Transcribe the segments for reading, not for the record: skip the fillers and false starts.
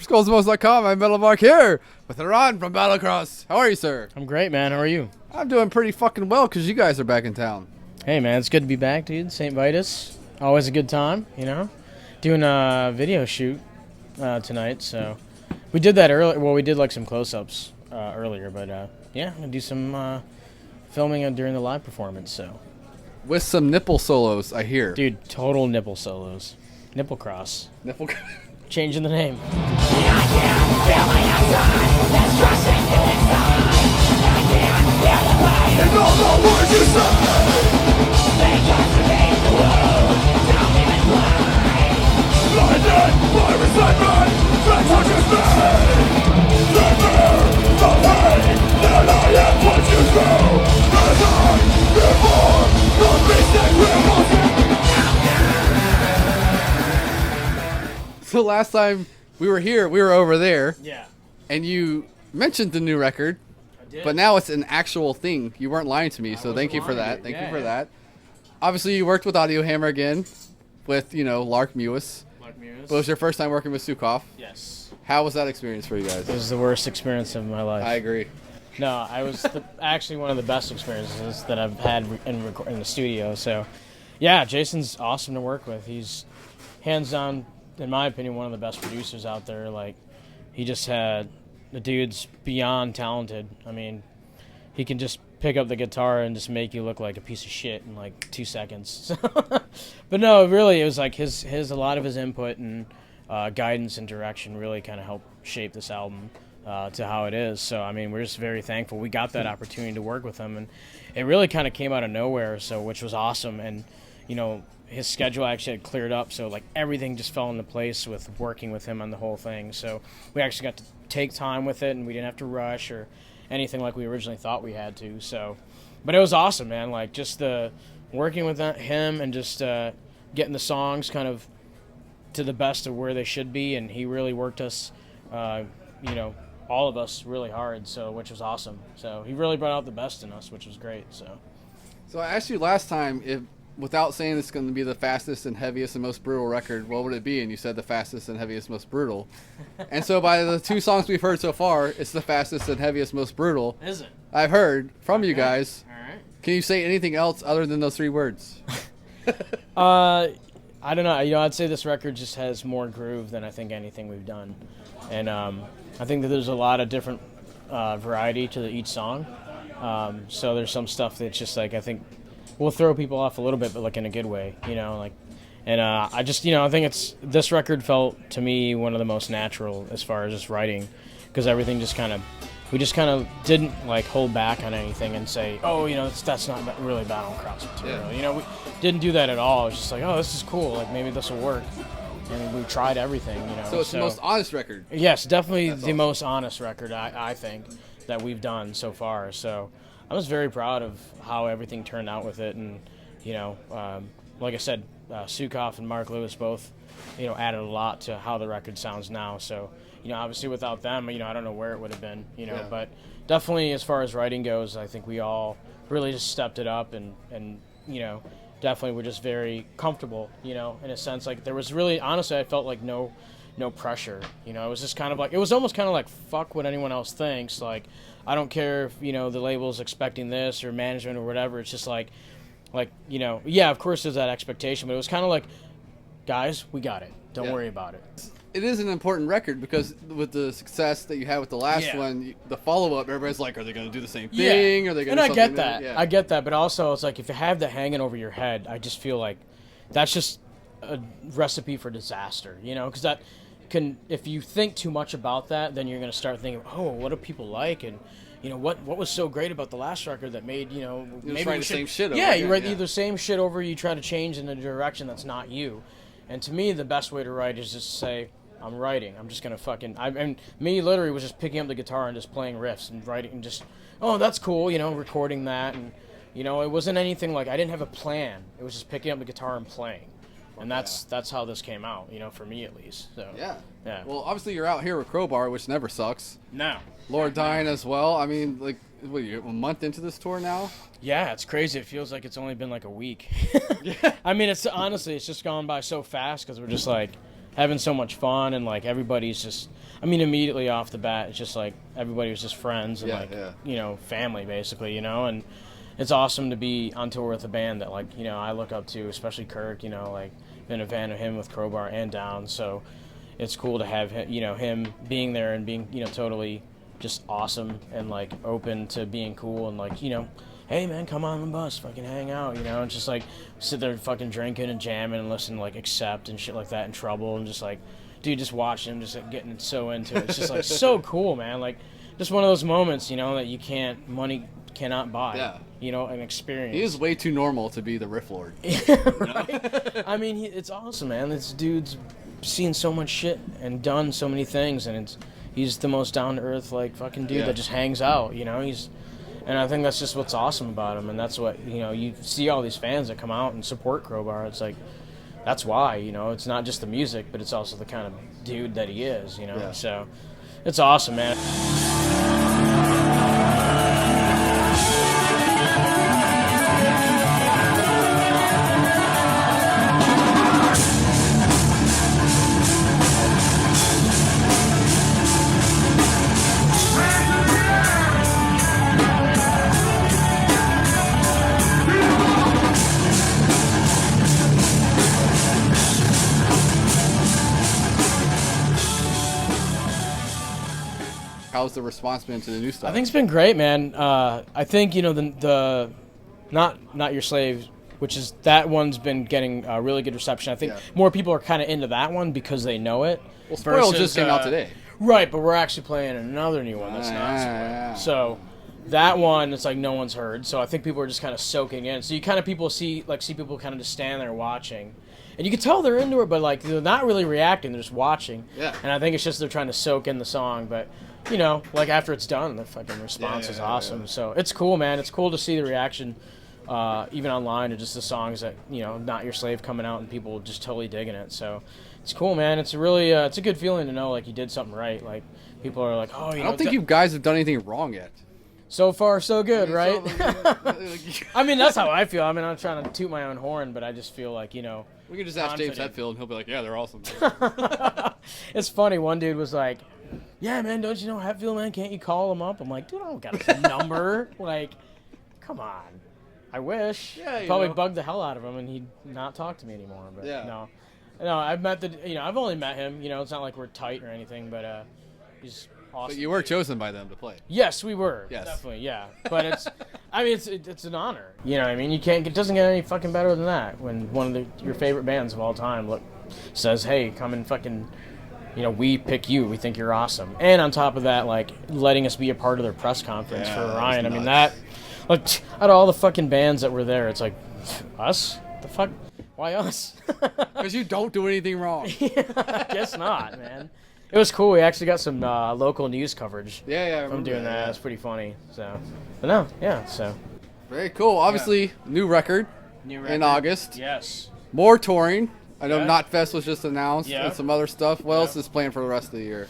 SkullsMost.com. I'm Metal Mark here with Hiran from Battlecross. How are you, sir? I'm great, man. How are you? I'm doing pretty fucking well because you guys are back in town. Hey, man. It's good to be back, dude. St. Vitus. Always a good time, you know? Doing a video shoot tonight, so... We did that earlier. Well, we did, like, some close-ups earlier, but, yeah, I'm going to do some filming during the live performance, so... With some nipple solos, I hear. Dude, total nipple solos. Nipple cross. Nipple Changing the name. So last time we were here, we were over there. Yeah. And you mentioned the new record. I did. But now it's an actual thing. You weren't lying to me, so thank you for that. Thank you for that. Obviously, you worked with Audiohammer again with, Lark Mewis. But it was your first time working with Sukov. Yes. How was that experience for you guys? It was the worst experience of my life. I agree. No, I was actually one of the best experiences that I've had in the studio. So, yeah, Jason's awesome to work with. He's hands down, in my opinion, one of the best producers out there. Like, he just had the dude's beyond talented. I mean, he can just pick up the guitar and just make you look like a piece of shit in like 2 seconds. But no, really, it was like a lot of his input and guidance and direction really kind of helped shape this album to how it is. So, I mean, we're just very thankful we got that opportunity to work with him, and it really kind of came out of nowhere, so which was awesome. And, his schedule actually had cleared up, so like everything just fell into place with working with him on the whole thing. So we actually got to take time with it, and we didn't have to rush or anything like we originally thought we had to. So, but it was awesome, man. Like just the working with him and just getting the songs kind of to the best of where they should be, and he really worked us, all of us really hard. So, which was awesome. So he really brought out the best in us, which was great. So I asked you last time if, without saying it's going to be the fastest and heaviest and most brutal record, what would it be? And you said the fastest and heaviest, most brutal. And so by the two songs we've heard so far, it's the fastest and heaviest, most brutal. Is it? I've heard from you guys. All right. Can you say anything else other than those 3 words? I don't know. I'd say this record just has more groove than I think anything we've done. And I think that there's a lot of different variety to each song. So there's some stuff that's just like, I think will throw people off a little bit, but like in a good way, and I just, I think this record felt to me one of the most natural as far as just writing, because everything we just kind of didn't like hold back on anything and say, oh, that's not really Battlecross material. Yeah. We didn't do that at all. It was just like, oh, this is cool. Like maybe this will work. And we tried everything, So it's the most honest record. Yes, definitely the most honest record I think that we've done so far. So I was very proud of how everything turned out with it, and like I said, Sukov and Mark Lewis both, added a lot to how the record sounds now. So, obviously without them, I don't know where it would have been, but definitely as far as writing goes, I think we all really just stepped it up, and definitely we're just very comfortable, in a sense. Like there was really, honestly, I felt like no pressure. It was just kind of like, it was almost kind of like, fuck what anyone else thinks. Like, I don't care if, the label's expecting this or management or whatever. It's just like, yeah, of course there's that expectation, but it was kind of like, guys, we got it. Don't worry about it. It is an important record because with the success that you had with the last one, the follow-up, everybody's like, are they going to do the same thing? Are they going to do something? And I get that. Yeah. I get that, but also it's like if you have that hanging over your head, I just feel like that's just a recipe for disaster, because that can, if you think too much about that, then you're going to start thinking, oh, what do people like? And, what was so great about the last record that made, maybe write the same shit over. Yeah, you write the same shit over, you try to change in a direction that's not you. And to me, the best way to write is just to say, I'm writing. I'm just going to and me literally was just picking up the guitar and just playing riffs and writing and just, oh, that's cool, recording that. And, it wasn't anything like, I didn't have a plan. It was just picking up the guitar and playing. And that's how this came out, for me at least. So yeah. Yeah. Well, obviously you're out here with Crowbar, which never sucks. No. Lord Dying as well. I mean, like, what, you're a month into this tour now? Yeah, it's crazy. It feels like it's only been like a week. Yeah. I mean, it's honestly, it's just gone by so fast because we're just like, having so much fun, and like everybody's just, I mean, immediately off the bat, it's just like everybody was just friends and you know, family basically, you know, and it's awesome to be on tour with a band that, like, you know, I look up to, especially Kirk, you know, like been a fan of him with Crowbar and Down, so it's cool to have him, you know, him being there and being, you know, totally just awesome and like open to being cool and like, you know, hey man, come on the bus, fucking hang out, you know, and just like sit there fucking drinking and jamming and listen to like Accept and shit like that and Trouble and just like, dude, just watching him, just like getting so into it. It's just like so cool, man. Like just one of those moments, you know, that money cannot buy. Yeah. You know, an experience. He is way too normal to be the riff lord. Right? I mean, it's awesome, man. This dude's seen so much shit and done so many things, and he's the most down to earth like fucking dude that just hangs out, you know. And I think that's just what's awesome about him, and that's what, you know, you see all these fans that come out and support Crowbar. It's like, that's why, you know, it's not just the music, but it's also the kind of dude that he is, you know. Yeah. So it's awesome, man. How's the response been to the new stuff? I think it's been great, man. I think, you know, the not Your Slave, which is, that one's been getting a really good reception. I think more people are kind of into that one because they know it. Well, Spoil just came out today. Right, but we're actually playing another new one that's not Spoil. So that one, it's like no one's heard. So I think people are just kind of soaking in. So you kind of see people kind of just stand there watching. And you can tell they're into it, but like they're not really reacting, they're just watching. Yeah. And I think it's just they're trying to soak in the song, but you know, like after it's done, the fucking response is awesome. So it's cool, man. It's cool to see the reaction, even online, to just the songs that, you know, Not Your Slave coming out and people just totally digging it. So it's cool, man. It's a really, it's a good feeling to know like you did something right. Like people are like, oh, you know. I don't think you guys have done anything wrong yet. So far, so good, right? So, I mean, that's how I feel. I mean, I'm trying to toot my own horn, but I just feel like, you know. We could just ask James Hetfield, and he'll be like, yeah, they're awesome. It's funny. One dude was like, yeah, man, don't you know Hetfield, man? Can't you call him up? I'm like, dude, I don't got his number. Like, come on. I wish. Yeah, probably bugged the hell out of him, and he'd not talk to me anymore. But no, I've met I've only met him. You know, it's not like we're tight or anything, but he's awesome. But you were chosen by them to play. Yes, we were. Yes. Definitely, yeah. But it's, I mean, it's an honor. You know what I mean? It doesn't get any fucking better than that when one of your favorite bands of all time says, hey, come and fucking, you know, we pick you. We think you're awesome. And on top of that, like, letting us be a part of their press conference for Orion. I mean, that, like, out of all the fucking bands that were there, it's like, us? The fuck? Why us? Because you don't do anything wrong. I guess not, man. It was cool. We actually got some local news coverage from doing that. It's pretty funny. So, but no, yeah, so. Very cool. Obviously, new record in August. Yes. More touring. I know Knot Fest was just announced and some other stuff. What else is planned for the rest of the year?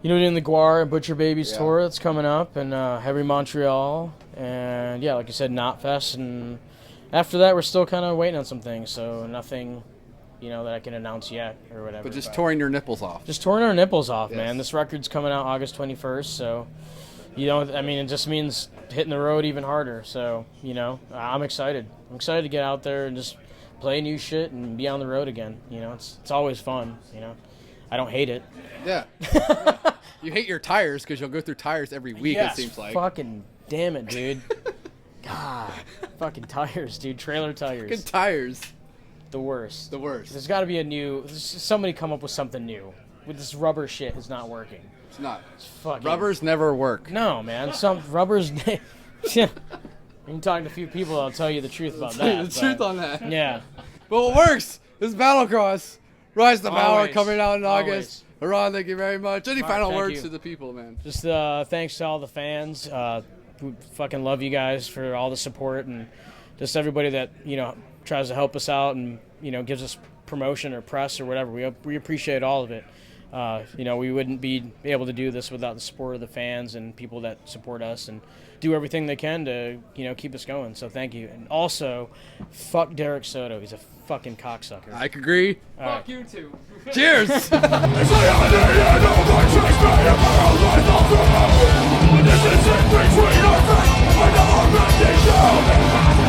You know, doing the Guar and Butcher Babies tour that's coming up, and Heavy Montreal, and yeah, like you said, Knot Fest, and after that, we're still kind of waiting on some things, so nothing, you know, that I can announce yet or whatever. But just touring your nipples off. Just touring our nipples off, man. This record's coming out August 21st, so, you know, I mean, it just means hitting the road even harder. So, you know, I'm excited. I'm excited to get out there and just play new shit and be on the road again. You know, it's always fun, you know. I don't hate it. Yeah. You hate your tires because you'll go through tires every week, it seems like. Fucking damn it, dude. God. Fucking tires, dude. Trailer tires. Fucking tires. The worst. The worst. There's got to be somebody come up with something new. With this rubber shit is not working. It's not. It's fucking. Rubbers never work. No, man. Some rubbers. Yeah. You talk to a few people, I'll tell you the truth about that. The truth on that. Yeah. But what works is Battlecross. Rise to Power Always. coming out in August. Always. Hiran, thank you very much. Any final thank words you. to the people, man? Just thanks to all the fans. We fucking love you guys for all the support and just everybody that, you know, tries to help us out and, you know, gives us promotion or press or whatever. We appreciate all of it. We wouldn't be able to do this without the support of the fans and people that support us and do everything they can to, keep us going. So thank you. And also, fuck Derek Soto. He's a fucking cocksucker. I agree. Fuck you too. Cheers. This is in between our friends. I never met you.